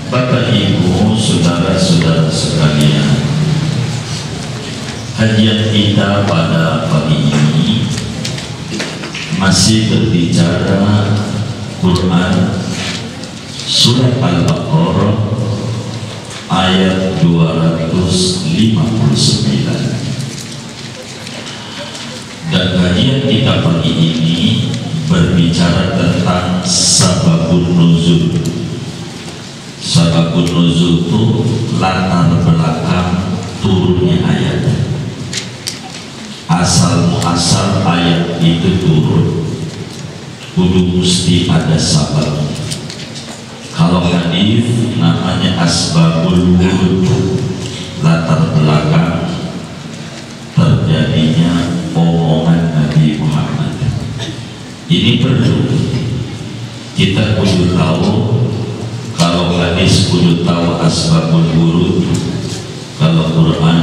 Bapak Ibu, saudara-saudara sekalian, kajian kita pada pagi ini masih berbicara Quran Surat Al-Baqarah ayat 259. Dan kajian kita pagi ini berbicara tentang sababun nuzul. Sababun nuzul itu latar belakang turunnya ayat. Asal muasal ayat itu turun kudu mesti ada sabab. Kalau hadis namanya asbabul wurud, latar belakang terjadinya omongan Nabi Muhammad. Ini perlu kita kudu tahu. Kalau hadis kudu tahu asbabul wurud, kalau Quran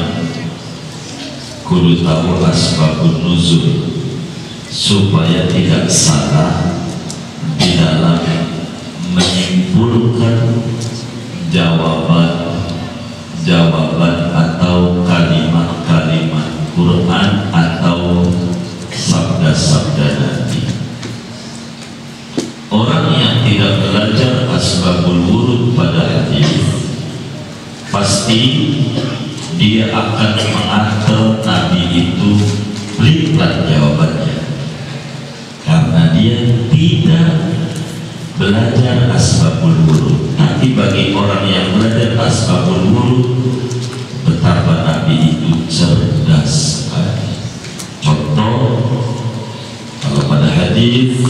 kudu tahu asbabun nuzul, supaya tidak salah di dalam menyimpulkan jawaban atau kalimat-kalimat Quran atau sabda-sabda Nabi. Orang yang tidak belajar asbabul wurud pada hadis, pasti dia akan mengantar Nabi itu pelan jawabannya, karena dia tidak belajar asbabul wurud. Tapi bagi orang yang belajar asbabul wurud, betapa Nabi itu cerdas sekali. Contoh, kalau pada hadis,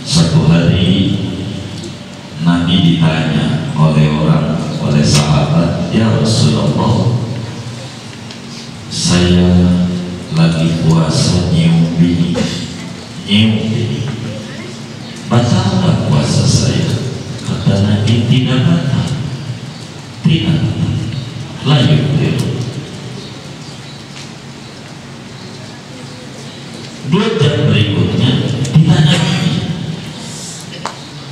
satu hari Nabi ditanya oleh sahabat, "Ya Rasulullah, saya lagi puasa nyium bini, batal nggak puasa saya?" Kata Nabi, "Tidak batal, tidak lanjut." 2 jam berikutnya ditanya lagi,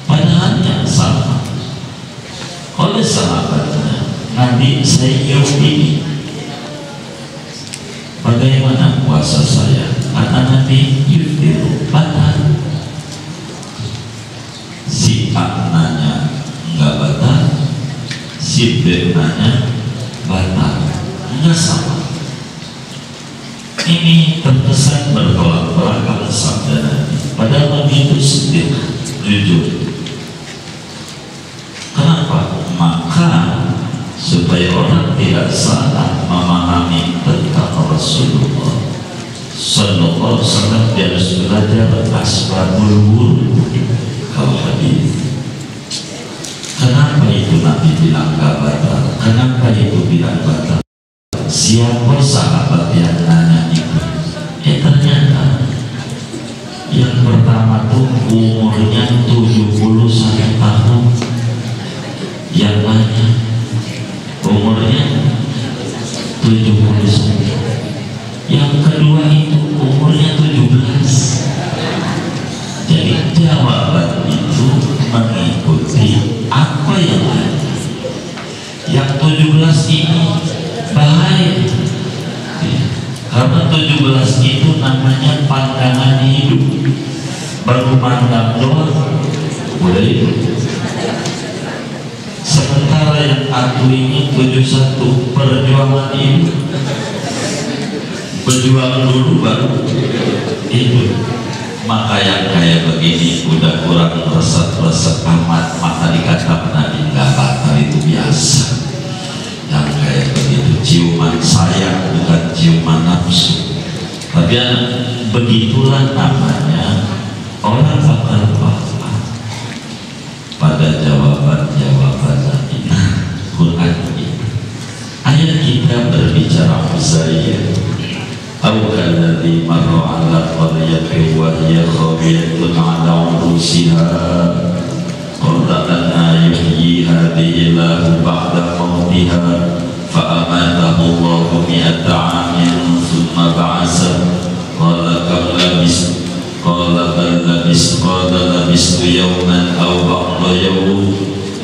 padahal yang sama oleh sahabatnya, "Nabi, saya nyium bini, bagaimana puasa saya?" Kata Nabi, "Yuftiru, batal." Si A nanya, "Enggak batal." Si B nanya, "Batal." Enggak sama. Ini terkesan bertolak belakang sabda Nabi. Padahal Nabi itu sedih, jujur. Kenapa? Maka supaya orang tidak salah memahami tentang Rasulullah Sallallahu Alaihi Wasallam, dia harus belajar asbabul wurud. Kalau hadis, kenapa itu Nabi bilang gak batal? Kenapa itu bilang batal? Siapa sahabat yang nanya itu? Ternyata yang pertama tuh umurnya 71 tahun, yang nanya umurnya 71, yang kedua itu umurnya 17. Jadi jawaban itu mengikuti apa yang ada. Yang 17 ini bahaya, karena 17 itu namanya pandangan hidup, baru pandang doang udah itu. Sementara yang aku ini 71 perjuangan hidup, berjuang dulu baru itu. Maka yang kayak begini udah kurang resep-resep amat, maka dikatakan Nabi nggak batal, itu biasa. Yang kayak begitu ciuman sayang, bukan ciuman nafsu. Tapi begitulah namanya orang bakal paham pada jawaban-jawaban Nabi. Quran ini ayat kita berbicara Muzayyid, awalladzi marra ala qaryatin wa hiya khawiyatun ala urusiha qala anna yuhyi hadhihi Allahu ba'da mautiha fa amatahu Allahu mi'ata 'amin thumma ba'atha qala kam labis qala bal labis qala labistu yawman aw ba'da yawm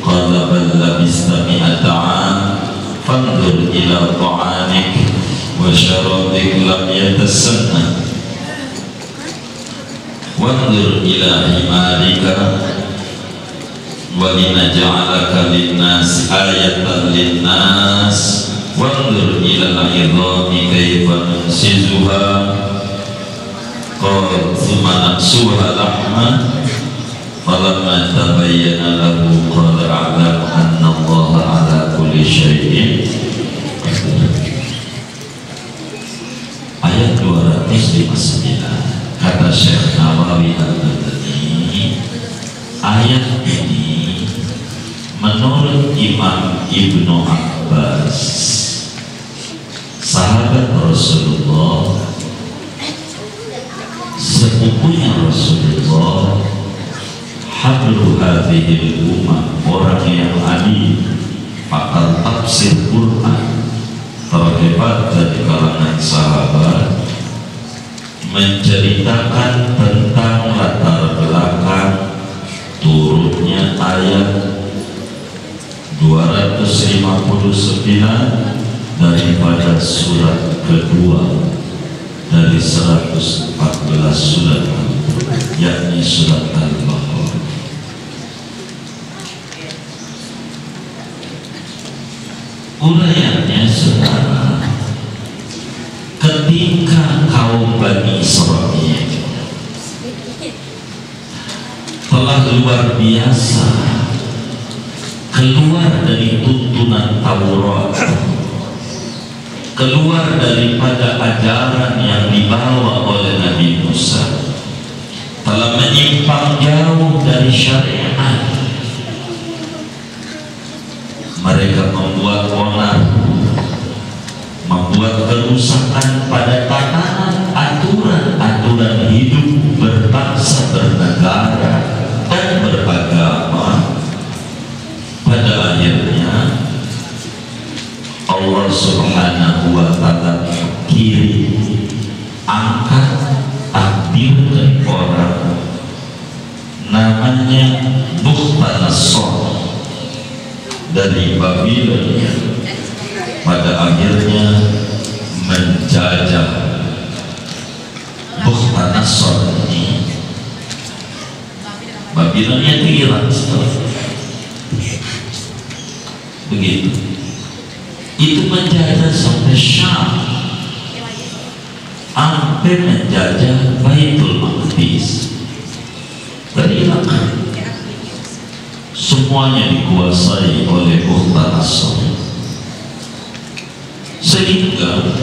qala bal طعامك وشرابك لم يتسنى وانظر إلى حمارك ولنجعلك للناس آية للناس وانظر إلى العظام كيف ننشزها قال ثم نكسوها لحما فلما تبين له قال أعلم أن الله على كل شيء قدير. Ayat 259 kata Syekh Nawawi Al-Badani, ayat ini menurut Imam Ibnu Abbas, sahabat Rasulullah, sepupunya Rasulullah, hablu hadhil ummah, orang yang ahli pakar tafsir Quran terhebat dari kalangan sahabat, menceritakan tentang latar belakang turunnya ayat 259 daripada surat kedua dari 114 surat, yakni surat Al-Baqarah. Uraiannya saudara, ketika kaum Bani Israel telah luar biasa keluar dari tuntunan Taurat, keluar daripada ajaran yang dibawa oleh Nabi Musa, telah menyimpang jauh dari syariat, mereka membuat onar, membuat kerusakan pada tatanan aturan-aturan hidup berbangsa, bernegara, dan beragama. Pada akhirnya Allah Subhanahu wa ta'ala kirim, angkat, takdirkan orang namanya Bukhtanasor dari Babilonia, pada akhirnya menjajah. Bukhtanasor ini Babilonia itu Irak, begitu. Itu menjajah sampai Syam, sampai menjajah Baitul Maqdis dari Irak. Semuanya dikuasai oleh Bukhtanasor, sehingga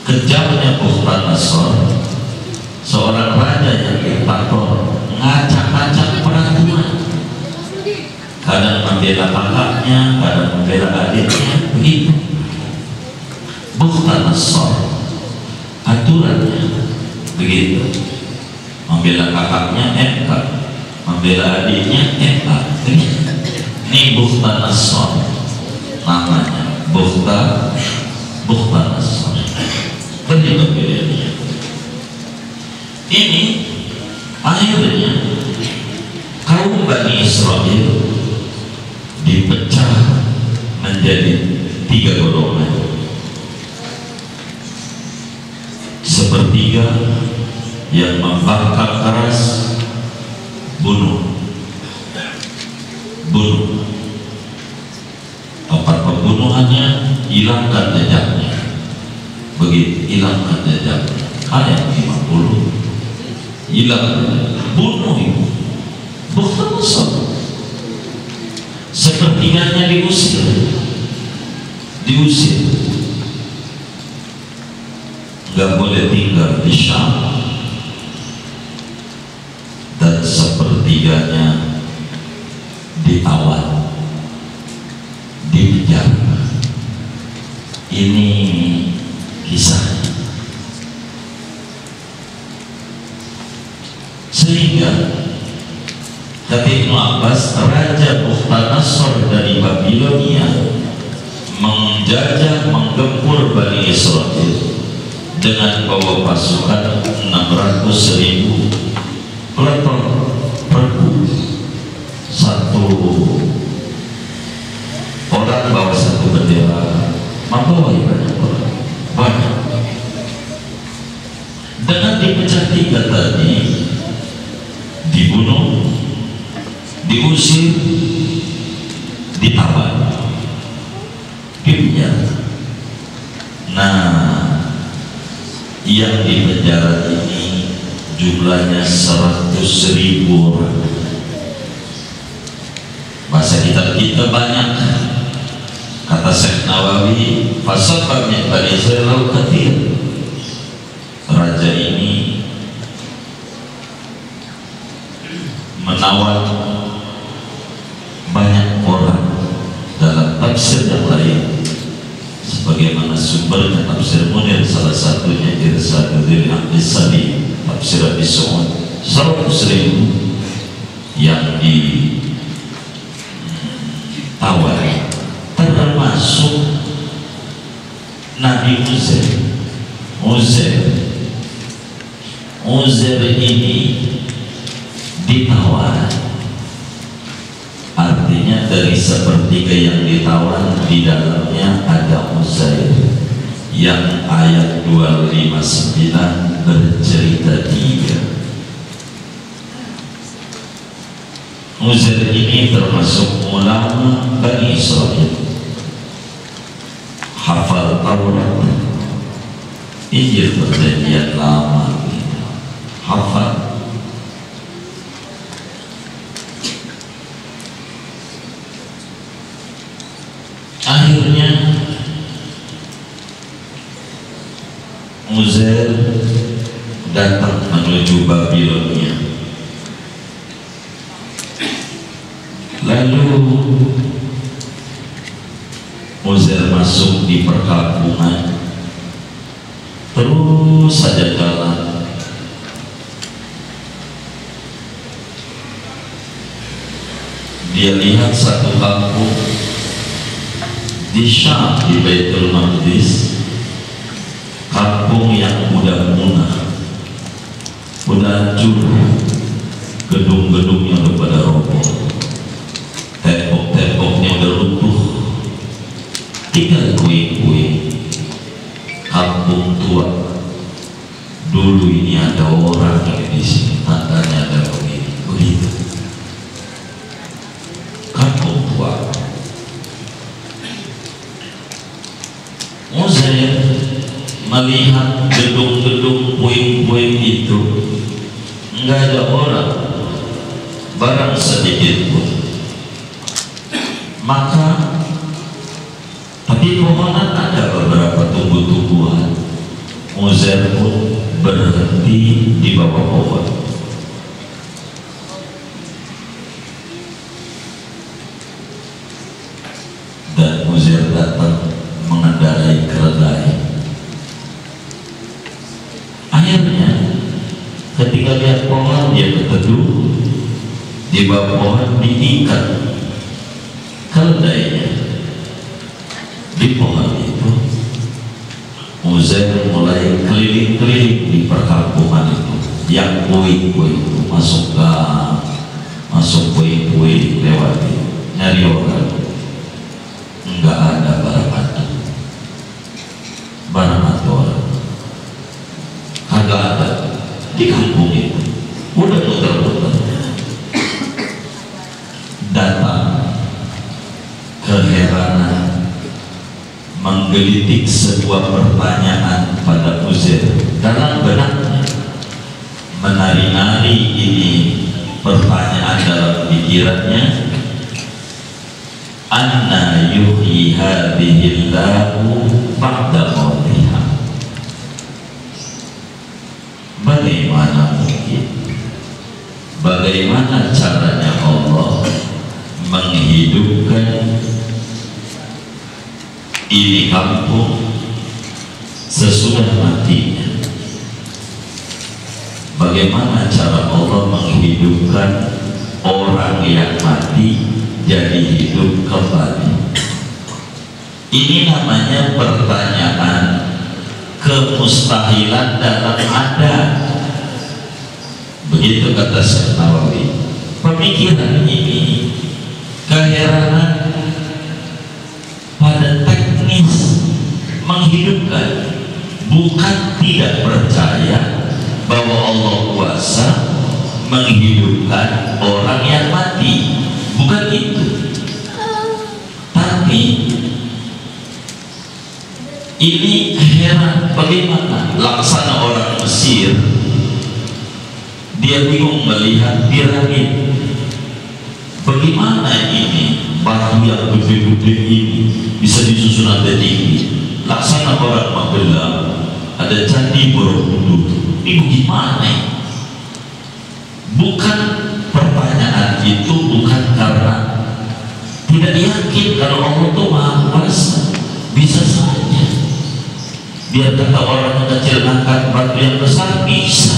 kejamnya Bukhtanasor, seorang raja yang diktator, ngacak-ngacak peraturan, kadang membela kakaknya, kadang membela adiknya, begitu. Bukhtanasor aturannya begitu, membela kakaknya MK, membela adiknya MK. Ini Bukhtanasor namanya, Bukhtanasor. Begitu bedanya. Ini akhirnya kaum Bani Israel dipecah menjadi 3 golongan. Sepertiga yang membakar keras, bunuh. Tempat pembunuhannya, hilangkan jejaknya. Begitu, hilangkan jejaknya. Ayat 50, hilang, bunuh itu. Bukhtanasor. Sepertiganya diusir, nggak boleh tinggal di Syam, dan sepertiganya ditawan, dipenjara. Ini kisahnya. Sehingga kata Ibnu Abbas, Raja Bukhtanasor dari Babilonia menjajah, menggempur Bani Israel dengan bawa pasukan 600.000 peleton pergu. Satu orang bawa satu bendera. dibawai banyak orang, banyak. Dengan dipecah tiga tadi, dibunuh, diusir, ditawan, dipenjara. Nah, yang di penjara ini jumlahnya 100.000 orang. Bahasa kita banyak. Kata Syekh Nawawi, fasabba min bani Israil katsir. Raja ini menawan banyak orang. Dalam tafsir yang lain, sebagaimana sumbernya tafsir Munir, salah satunya Irsaduddin Al-Isali, tafsir Abi Su'ud, 100.000 yang ditawari, termasuk Nabi Uzair ini ditawar. Artinya dari sepertiga yang ditawan, di dalamnya ada Uzair yang ayat 259 bercerita dia. Uzair ini termasuk ulama Bani Israil, hafal Taurat, Injil Perjanjian Lama, hafal. Akhirnya Uzair datang menuju Babilonia. Lalu Uzair masuk di perkampungan, terus saja jalan. Dia lihat satu kampung di Syam, di Baitul Maqdis, kampung yang udah punah, udah hancur, gedung-gedungnya udah pada roboh, tembok-temboknya udah runtuh, tinggal kue-kue. Kampung tua. Dulu ini ada orang yang di sini, tandanya ada begitu. Kampung tua. Uzair melihat gedung-gedung puing-puing itu, enggak ada orang, barang sedikit pun. Maka tapi pohonan ada beberapa tumbuh-tumbuhan. Uzair pun berhenti di bawah pohon. Dan Uzair datang mengendarai keledai. Akhirnya ketika lihat pohon, dia berteduh di bawah pohon, diikat keledainya di pohon itu. Uzair mulai keliling-keliling di perkampungan itu, yang kue-kue itu masuk gang, masuk kue-kue, lewati, nyari orang. Enggak ada barang orang, kagak ada di kampung itu. Udah muter-muter, datang keheranan, menggelitik sebuah pertanyaan pada Uzair. Dalam benaknya menari-nari ini pertanyaan dalam pikirannya, anna yuhyi hadhillahu ba'da mautiha. Bagaimana mungkin, bagaimana caranya Allah menghidupkan ini kampung sesudah matinya? Bagaimana cara Allah menghidupkan orang yang mati jadi hidup kembali? Ini namanya pertanyaan kemustahilan dalam adat. Begitu kata Syekh Nawawi. Pemikiran ini, keheranan pada teknis menghidupkan, bukan tidak percaya bahwa Allah kuasa menghidupkan orang yang mati, bukan itu. Tapi ini heran, bagaimana laksana orang Mesir, dia bingung melihat piramid. Bagaimana ini batu yang gede-gede ini bisa disusun ada tinggi? Laksana orang Magelang ada candi Borobudur. Ini bagaimana? Bukan pertanyaan itu bukan karena tidak yakin kalau Allah itu Maha Kuasa, bisa saja. Biar kata orang yang kecil angkat batu yang besar, bisa.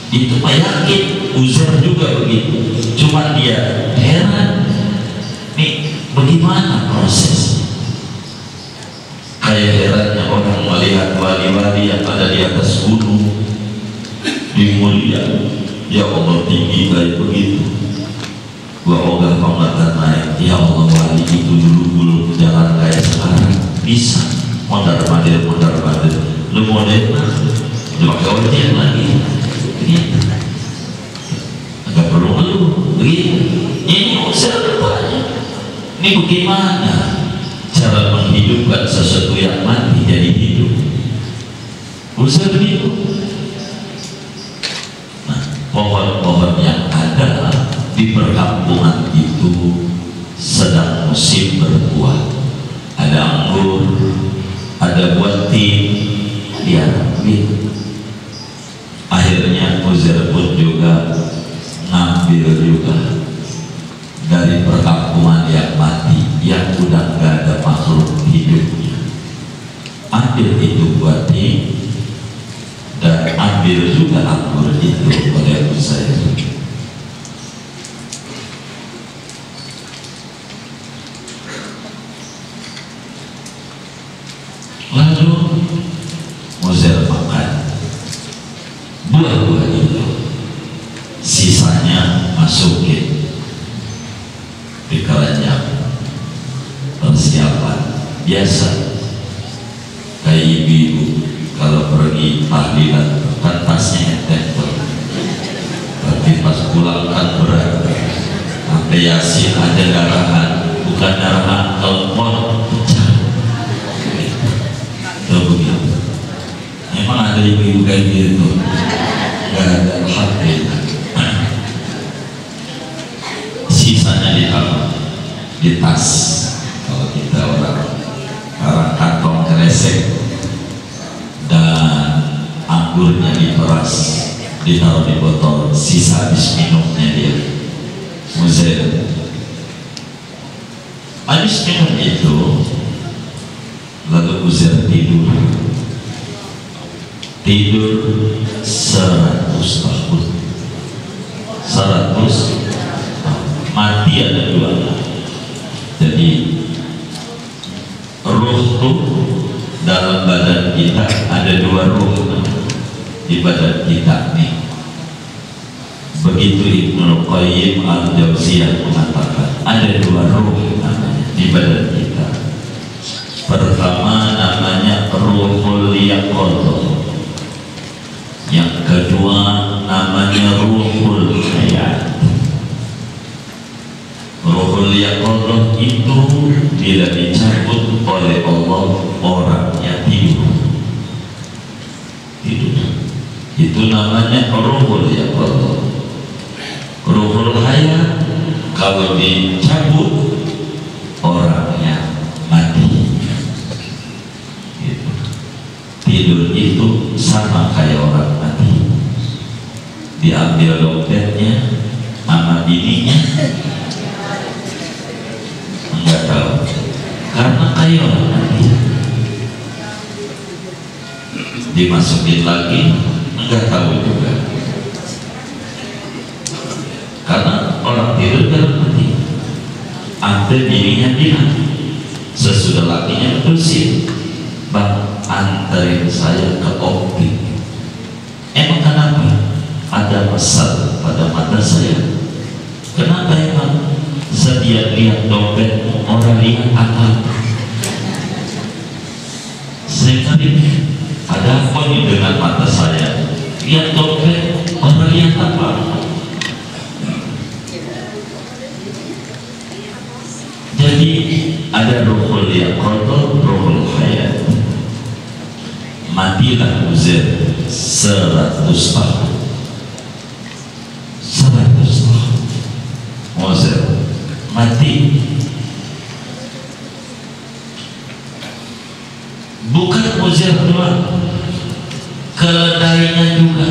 Itu mah yakin. Uzair juga begitu. Cuma dia heran, nih bagaimana proses? Kayak herannya orang melihat wali-wali yang ada di atas gunung, di mulia, ya Allah tinggi kayak begitu. Gua ogah pangatan naik, ya Allah wali itu dulu jangan kayak sekarang, bisa mondar-mandir lu modern lu pakai ojek lagi begitu, agak perlu lu begitu. Ini usaha bertanya, ini bagaimana cara menghidupkan sesuatu yang mati jadi hidup? Usaha begitu. Nah, pohon-pohon yang ada di perkampungan itu sedang musim berbuah, ada anggur, ada buah tin, ya gitu. Akhirnya Uzair pun juga ngambil juga dari perkampungan yang mati, yang udah gak ada makhluk hidupnya, ambil itu buah tin dan ambil juga anggur itu oleh Uzair. Lalu Uzair makan buah-buah itu, sisanya masukin di keranjang. Persiapan biasa kayak ibu-ibu kalau pergi tahlilan kan tasnya enteng, tapi pas pulang kan berat, sampai Yasin ada darahan, bukan darahan telepon pecah. Begitu. Memang ada ibu-ibu kayak gitu, gak ada alhamdulillah. Sisanya di tas. Kalau kita orang kantong kresek, dan anggurnya diperas, ditaruh di botol, sisa habis minumnya dia. Uzair habis minum itu, lalu Uzair tidur 100 tahun. 100 mati ada dua. Jadi ruh tuh dalam badan kita ada dua ruh di badan kita nih. Begitu Ibnu Qayyim Al-Jauziyah mengatakan ada dua ruh di badan kita. Pertama namanya ruhul yaqadhah, yang kedua namanya ruhul hayat. Ruhul yaqadhah itu bila dicabut oleh Allah orangnya tidur. Itu namanya ruhul yaqadhah. Ruhul hayat kalau dicabut orangnya mati. Tidur itu sama kayak orang mati. Diambil dompetnya sama bininya, enggak tahu, karena kayak orang mati. Dimasukin lagi enggak tahu juga, karena orang tidur dalam mati. Sampai bininya bilang sesudah lakinya bersih, bang anterin saya ke optik. Emang kenapa? Ada mesat pada mata saya. Kenapa emang? Setiap lihat dompet orang lihat apa? saya cari ada apa nih dengan mata saya, lihat dompet, orang lihat apa? Jadi ada rohul yaqadha, rohul hayat. Matilah Uzair 100 tahun. 100 tahun Uzair mati. Bukan Uzair doang, keledainya juga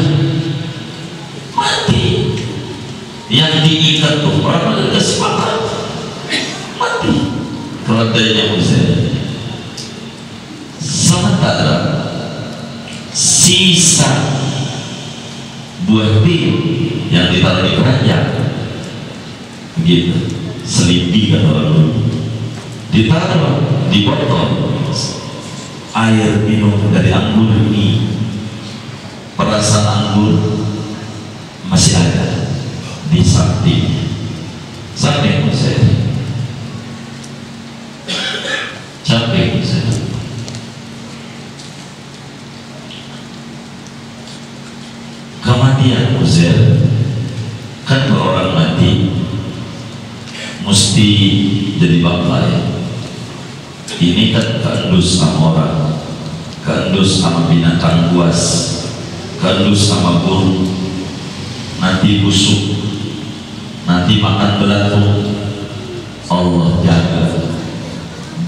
mati. Yang diikat tuh berapa kesepakatan mati keledainya Uzair. Sementara sisa buah pil yang ditaruh di keranjang begitu, selindi kata orang dulu, ditaruh di botol air minum dari anggur ini, perasaan anggur masih ada di samping Uzair, samping Uzair. Kematian Uzair, kan kalau orang mati mesti jadi bangkai. Ini kan keendus sama orang, keendus sama binatang buas, keendus sama burung, nanti busuk, nanti makan belatung. Allah jaga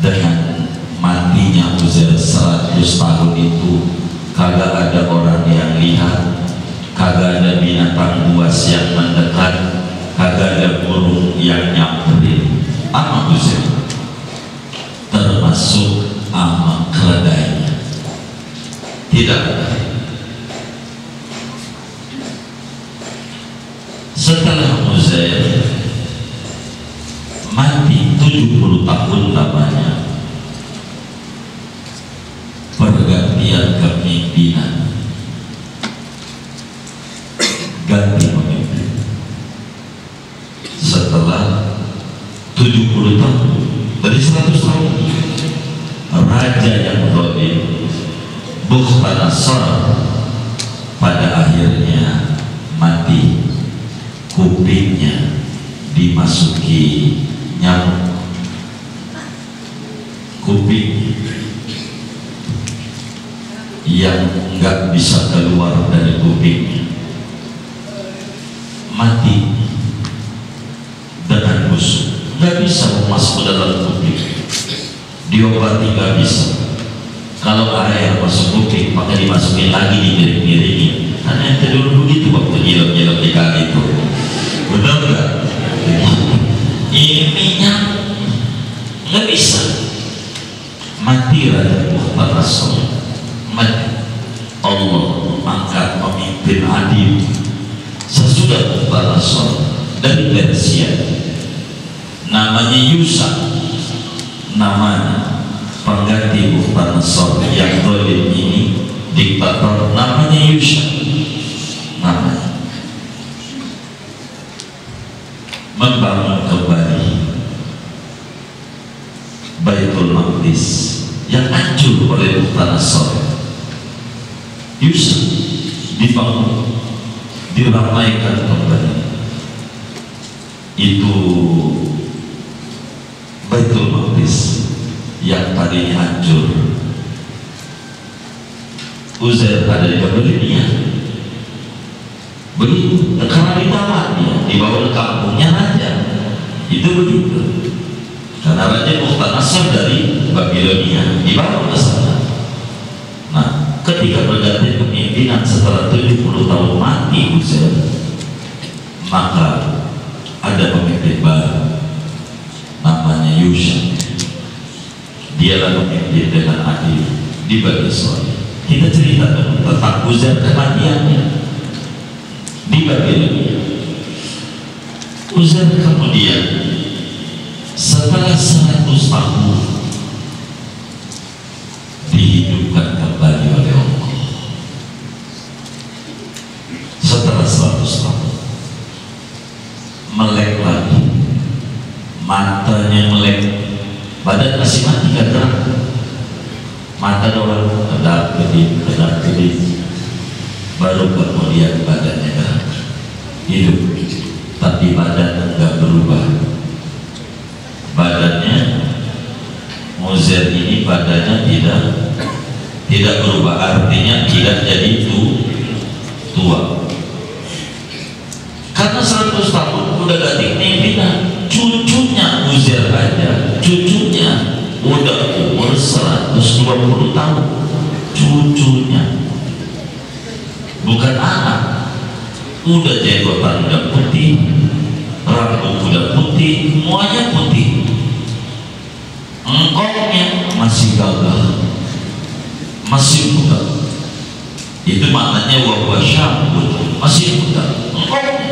dengan matinya Uzair 100 tahun itu. Kagak ada orang yang lihat, kagak ada binatang buas yang mendekat, kagak ada burung yang nyamperin sama Uzair, termasuk sama keledainya. Tidak. Setelah Uzair mati 70 tahun lamanya, pergantian kepemimpinan, ganti pemimpin. Setelah 70 tahun dari 100 tahun, raja yang zalim Bukhtanasar pada akhirnya mati. Kupingnya dimasuki nyamuk, kuping yang nggak bisa keluar dari kupingnya, mati dengan busuk, nggak bisa masuk ke dalam kuping, diobati nggak bisa. Kalau air masuk kuping pakai dimasukin lagi, digiring-giringin. Karena yang dulu begitu waktu nyilam-nyilam di kali itu, benar nggak? Ini nggak bisa. Mati Raja Bukhtanasar, mati. Allah angkat pemimpin adil sesudah Bukhtanasar dari Persia, namanya Yusa, namanya pengganti Bukhtanasar yang zalim ini, diktator, namanya Yusa. Namanya membangun kembali Baitul Maqdis yang hancur oleh Bukhtanasar. Yusa dibangun, diramaikan kembali. Itu Baitul Maqdis yang tadinya hancur. Uzair ada di Babilonia. Begitu, karena ditawan dia, dibawa ke kampungnya raja. Itu begitu. Karena Raja Bukhtanasar dari Babilonia dibawa ke sana. Nah, ketika berganti kepemimpinan setelah 70 tahun mati Uzair, maka ada pemimpin baru namanya Yusa. Dialah pemimpin dengan adil di Bani Israil. Kita cerita tentang Uzair kematiannya di Babilonia. Uzair kemudian setelah 100 tahun dihidupkan kembali oleh Allah. Setelah 100 tahun melek lagi, matanya melek, badan masih mati kan terang. mata doang kedap kedip, baru kemudian badannya gerak hidup, tapi badan enggak berubah. Badannya Uzair ini badannya tidak berubah, artinya tidak jadi tua. Karena 100 tahun udah ganti pimpinan. Cucunya Uzair aja, cucunya udah umur 120 tahun. Cucunya, bukan anak. Udah jenggotan udah putih, rambut udah putih, semuanya putih. Engkongnya masih gagah, masih muda. Itu maknanya wahwa syabun, masih muda. Engkongnya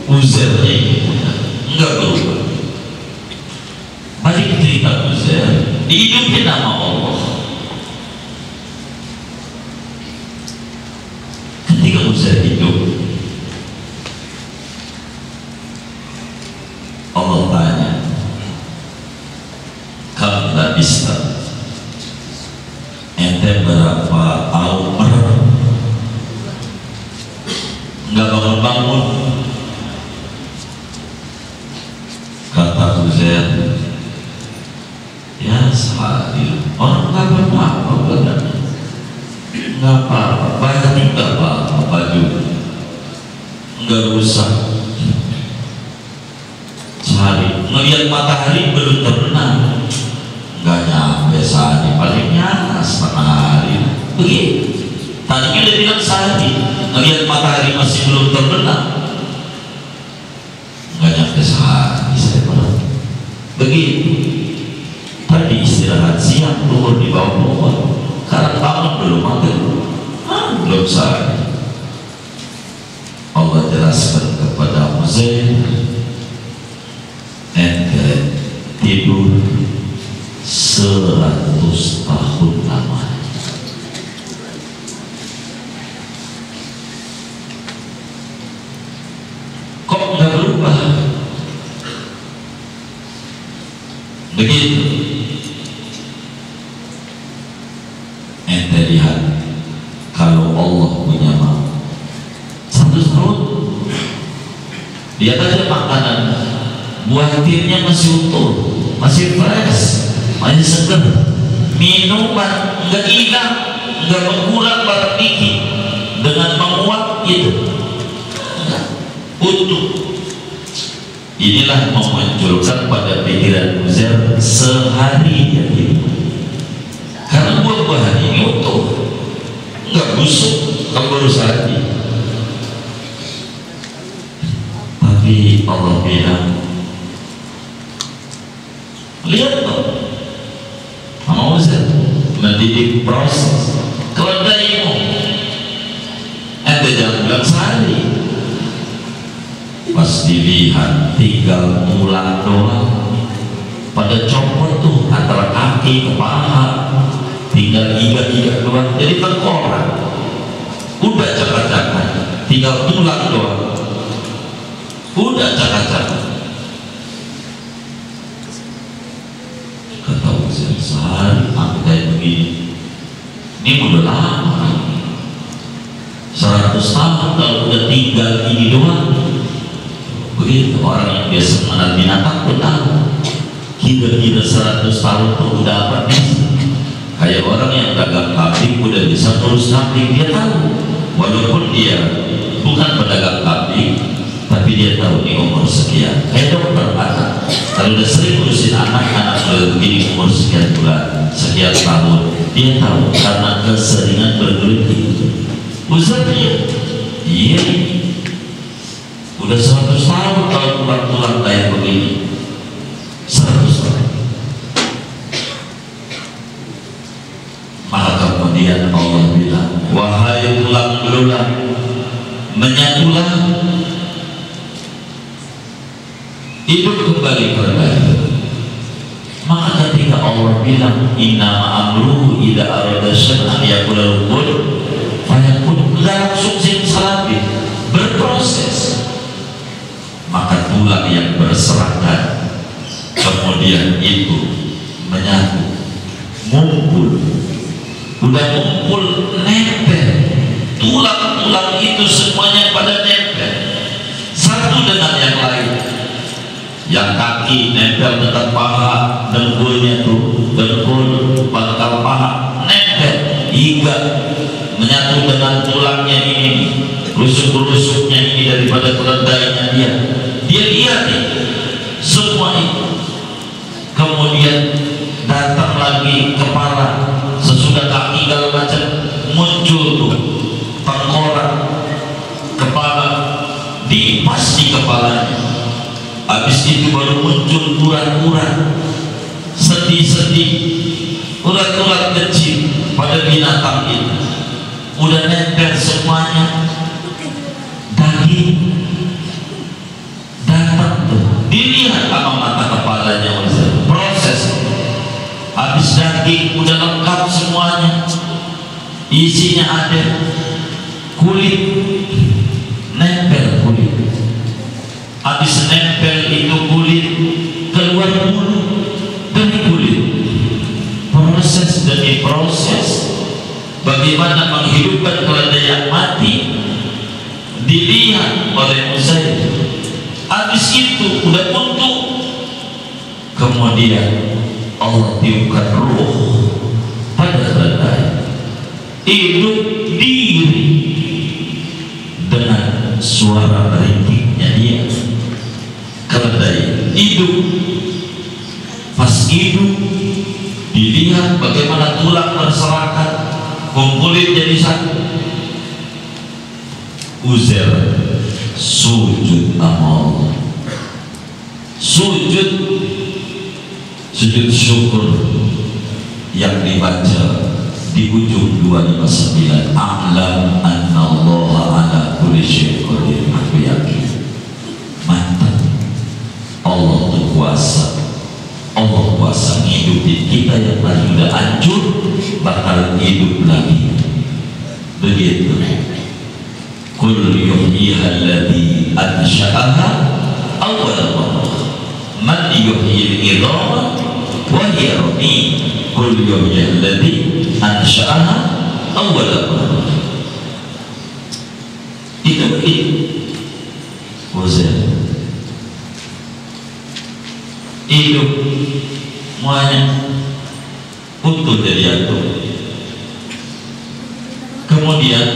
Uzairnya ini muda, enggak berubah. Balik cerita Uzair, dihidupin nama Allah. Ketika Uzair hidup, Allah tanya, kam labista, ente berapa umur? Enggak bangun-bangun. Kata Uzair, ya sehari. Orang nggak apa-apa badannya, nggak apa-apa, badannya nggak apa-apa, baju nggak rusak. Sehari ngelihat matahari belum terbenam, nggak nyampe sehari, palingnya setengah hari. Begitu. Tadinya dia bilang sehari, ngelihat matahari masih belum terbenam, nggak nyampe sehari. Saya bilang begitu. Tadi istirahat siang, turun di bawah karena bangun belum makan, belum sehari. Allah jelaskan kepada Uzair, ente tidur 100 tahun lamanya. Kok nggak berubah? Begitu. Ente lihat, kalau Allah punya mau 100 tahun, lihat aja makanan, buatirnya masih utuh, masih fresh, masih segar. Minuman nggak hilang, nggak berkurang barang dikit dengan menguap gitu, utuh. Inilah memunculkan pada pikiran Uzair sehari dia hidup. Karena buah-buahan ini utuh, nggak busuk, keburu saja. Tapi Allah bilang, lihat toh, sama Uzair mendidik proses keledaimu. Ente jangan bilang sehari. Pas dilihat tinggal tulang doang, pada copot tuh antara kaki ke paha, tinggal iga-iga doang, jadi tengkorak. Udah cakar-cakar, tinggal tulang doang, udah cakar-cakar. Kata Uzair, sehari aku kayak begini, ini udah lama. 100 tahun kalau udah tinggal ini doang. Begitu orang yang biasa mengenal binatang pun tahu, kira-kira 100 tahun itu udah apa nih? Kayak orang yang dagang kambing udah bisa terus kambing, dia tahu, walaupun dia bukan pedagang kambing, tapi dia tahu nih umur sekian. Kayak dokter anak, kalau udah sering urusin anak udah begini umur sekian bulan, sekian tahun, dia tahu karena keseringan bergelut. Uzair iya, udah 100 tahun kalau tulang-tulang kayak begini, 100 tahun. Maka kemudian Allah bilang, wahai tulang belulang, menyatulah, hidup kembali berbalik. Maka ketika Allah bilang, innama amruhu idza arada syai'an yaqulu lahu kun fayakun, nggak langsung simsalabim, berproses. Maka tulang yang berserakan kemudian itu menyatu, ngumpul udah ngumpul nempel, tulang-tulang itu semuanya pada nempel satu dengan yang lain. Yang kaki nempel dekat paha, dengkulnya tuh, dengkul, pangkal paha nempel, hingga menyatu dengan tulangnya ini, rusuk-rusuknya ini daripada keledainya dia lihat nih semua itu. Kemudian datang lagi kepala, sesudah kaki kalau macam muncul tuh tengkorak, kepala diipas di kepalanya. Habis itu baru muncul urat-urat, sedih-sedih, urat-urat kecil pada binatang itu. Udah nempel semuanya, daging datang tuh, dilihat sama mata kepalanya. Proses habis daging udah lengkap semuanya, isinya ada kulit, nempel kulit. Habis nempel itu kulit, keluar bulu dari kulit. Proses demi proses bagaimana menghidupkan keledai yang mati dilihat oleh Uzair. Habis itu udah untuk, kemudian Allah tiupkan ruh pada keledai, hidup diri dengan suara ringkiknya dia. Keledai hidup, pas hidup dilihat bagaimana tulang berserakan, kumpulin jadi satu. Uzair sujud amal, sujud syukur yang dibaca di ujung 259, a'lam anna Allah ala kulli syai'in qadir. Aku yakin mantap, Allah itu kuasa. Allah kuasa ngidupin kita yang tadi udah hancur, bakal hidup lagi. Begitu. Qul yuhyiha alladhi ansha'aha awwal marrah, man yuhyil idhama wa hiya ramim. Qul yuhyiha alladhi ansha'aha awwal marrah. Itu Uzair hidup semuanya utuh dari itu. Kemudian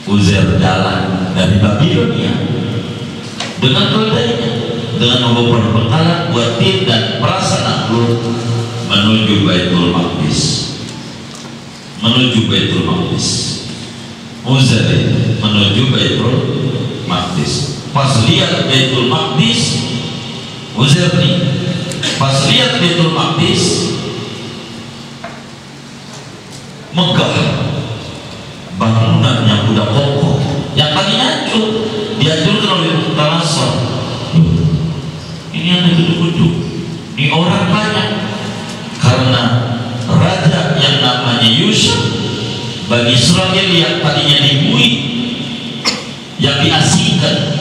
Uzair jalan dari Babilonia dengan keledainya, dengan membawa perbekalan buat tim dan perasaan menuju Baitul Maqdis, menuju Baitul Maqdis. Uzair menuju Baitul Maqdis. Pas lihat Baitul Maqdis, Uzair nih, pas lihat Baitul Maqdis, megah, bangunan yang udah kokoh, yang tadinya hancur, dihancurkan oleh Nasr. Ini ada gedung-gedung, ini orang banyak, karena raja yang namanya Yusuf bagi Israel yang tadinya dibui, yang diasingkan,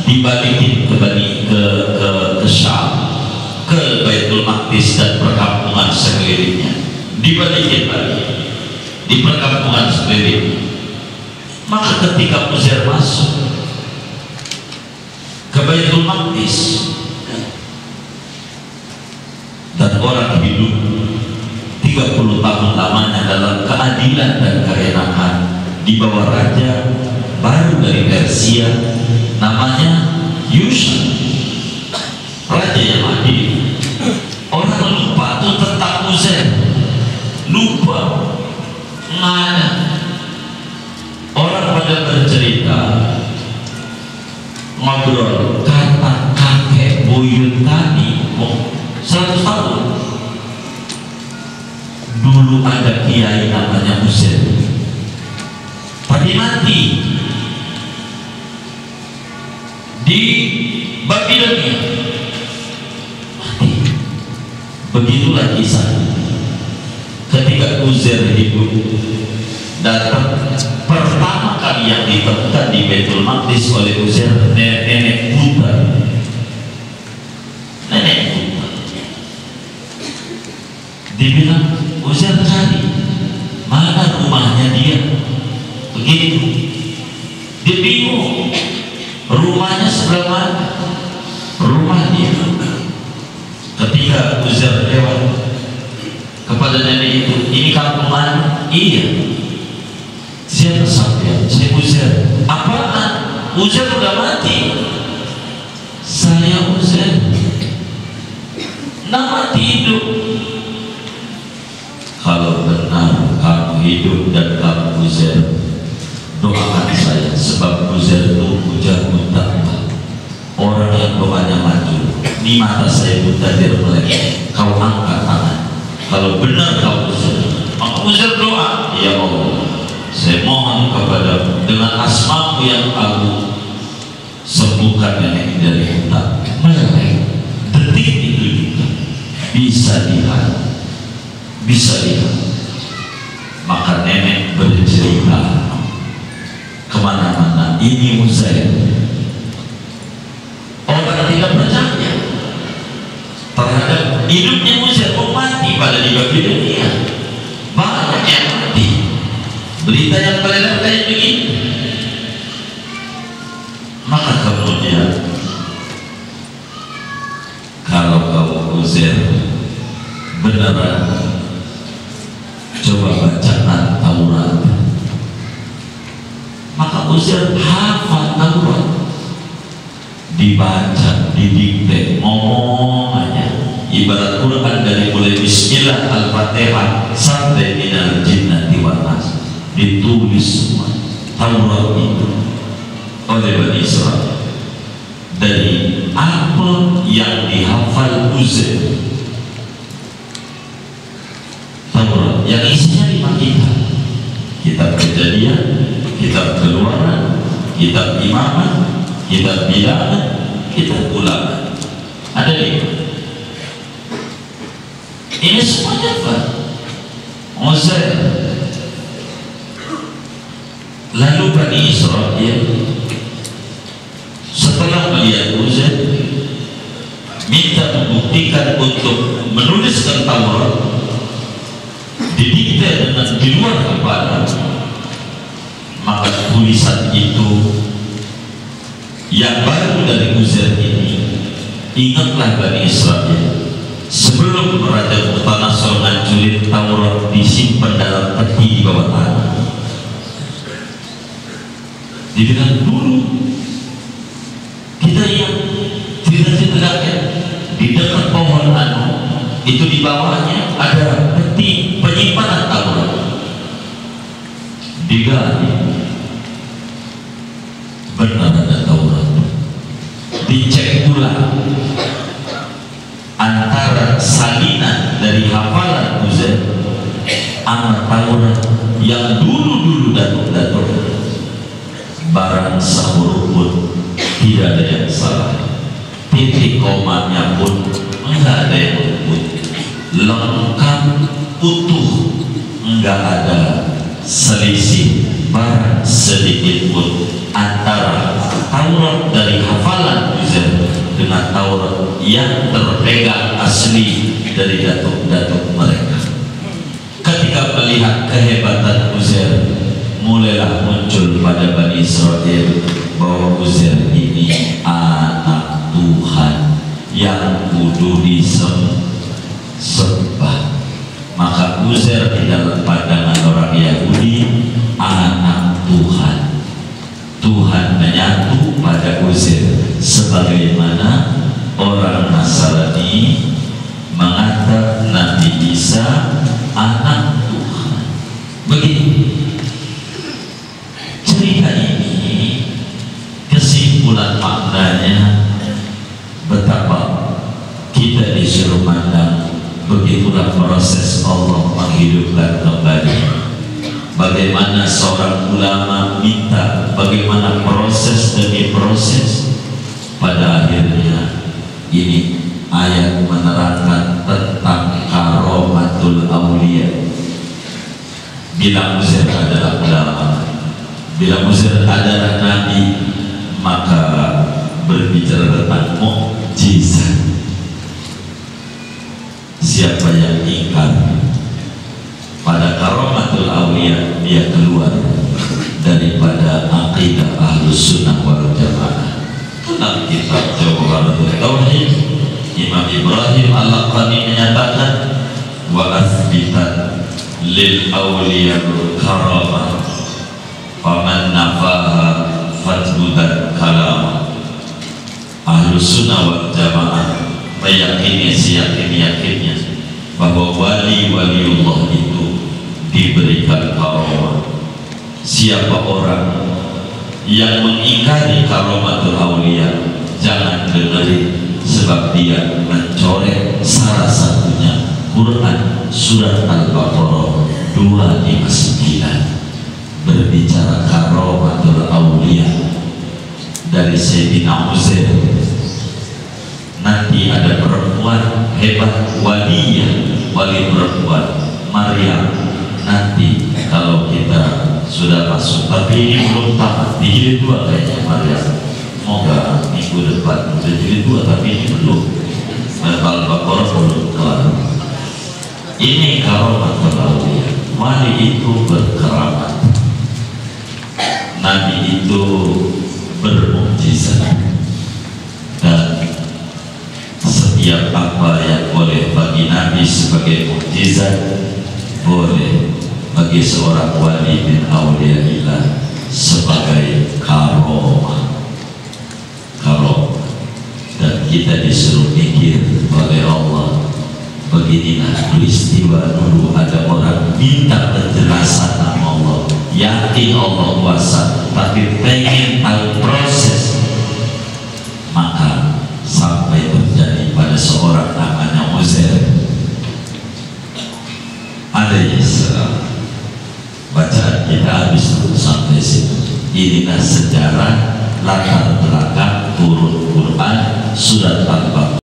dibalikin ke Syam, ke Baitul Maqdis dan perkampungan sekelilingnya, dibalikin lagi di perkampungan sekeliling. Maka ketika Uzair masuk ke Baitul Maqdis dan orang hidup 30 tahun lamanya dalam keadilan dan keenakan di bawah raja baru dari Persia namanya Yusuf, raja yang adil. Orang lupa tuh tentang Uzair, lupa, nggak ada. Orang pada bercerita, ngobrol, kata kakek buyut tadi, 100 tahun dulu ada kiai namanya Uzair, tadi mati di Babilonia, mati. Begitulah kisahnya. Ketika Uzair hidup, datang pertama kali yang ditemukan di Baitul Maqdis oleh Uzair nenek buta, nenek buta. Dibilang Uzair cari ke rumah dia. Ketika Uzair lewat kepada nenek itu, ini kampung mana? Iya. Siapa sampai? Saya Uzair. Apaan? Uzair udah mati. Saya Uzair. Nah, mati hidup. Kalau benar kamu hidup dan kamu Uzair, doakan saya, sebab Uzair itu ujar buta, orang yang doanya maju. Di mata saya buta dia melek. Kau angkat tangan. Kalau benar kau Uzair, maka Uzair doa, ya Allah, saya mohon kepada dengan asmamu yang agung, sembuhkan nenek dari buta. Melek. Detik itu juga bisa lihat. Maka nenek bercerita kemana-mana, ini Uzair. Orang tidak percaya terhadap hidupnya Uzair. Mati pada di dunia, banyak yang mati. Berita yang beredar kayak begini. Maka kemudian kalau kau Uzair beneran, coba bacakan Taurat. Maka Uzair hafal Taurat, dibaca, didikte, ngomong aja. Ibarat Quran dari mulai Bismillah Al-Fatihah sampai minal jinnati wan nas, ditulis semua Taurat itu oleh Bani Israel. Dari apa yang dihafal Uzair, Taurat yang isinya 5 kitab: kitab Kejadian, kitab Keluaran, kitab Imamat, kitab Bilangan, kitab Ulangan. Ada 5. Ini semuanya apa? Uzair. Lalu Bani Israel setelah melihat Uzair minta membuktikan untuk menuliskan Taurat, didikte dengan di luar kepala, maka tulisan itu yang baru dari Uzair ini. Ingatlah Bani Israel, sebelum Raja Mukhtanasor ngancurin Taurat, disimpan dalam peti di bawah tanah. Dibilang dulu kita yang tidak di dekat pohon anu itu, di bawahnya ada peti penyimpanan Taurat. Digali, benar ada Taurat. Dicek ulang antara salinan dari hafalan Uzair sama Taurat yang dulu datuk-datuk, barang sahur pun tidak ada yang salah. Titik komanya pun enggak ada yang luput, lengkap utuh, enggak ada selisih barang sedikit pun antara Taurat dari hafalan Uzair dengan Taurat yang terpegang asli dari datuk-datuk mereka. Ketika melihat kehebatan Uzair, mulailah muncul pada Bani Israel bahwa Uzair ini anak Tuhan yang kudu disembah. Maka Uzair di dalam pandangan orang Yahudi anak Tuhan. Tuhan menyatu pada Uzair, sebagaimana orang Nasrani mengatakan Nabi Isa anak Tuhan. Begini cerita ini, kesimpulan maknanya betapa kita disuruh mandang. Begitulah proses Allah menghidupkan kembali. Bagaimana seorang ulama minta, bagaimana proses demi proses, pada akhirnya ini ayat menerangkan tentang karomatul aulia. Bila Uzair adalah ulama, bila Uzair adalah nabi, maka berbicara tentang mukjizat. Siapa yang ingkar pada karomatul aulia, dia keluar daripada aqidah Ahlus Sunnah wal Jamaah. Alkitab Jawharatul Tauhid, Imam Ibrahim Al-Laqani menyatakan wa asbitan lil awliya'ul karamah faman nafaha fatbudan kalamah. Ahlus sunnah wal jamaah meyakini seyakin-yakinnya bahwa wali-waliullah itu diberikan karamah. Siapa orang yang mengingkari karamatul aulia, jangan dengerin, sebab dia mencoret salah satunya Quran surat Al-Baqarah 259 berbicara karamatul aulia dari Sayyidina Uzair. Nanti ada perempuan hebat waliyah, wali perempuan Maryam. Nanti kalau kita sudah masuk, tapi ini belum tamat di jilid 2 kayaknya Maryam. Semoga minggu depan udah jilid 2, tapi ini belum. Al-Baqarah belum kelar. Ini karamatul aulia. Wali itu berkeramat, Nabi itu bermukjizat, dan setiap apa yang boleh bagi Nabi sebagai mukjizat boleh bagi seorang wali min auliyaillah sebagai karomah. Dan kita disuruh mikir oleh Allah, beginilah peristiwa dulu ada orang minta penjelasan nama Allah, yakin Allah kuasa, tapi pengen tahu proses, maka sampai terjadi pada seorang namanya Uzair alaihissalam. Bacaan kita habis sampai situ. Inilah sejarah latar belakang turun Quran surat Al-Baqarah.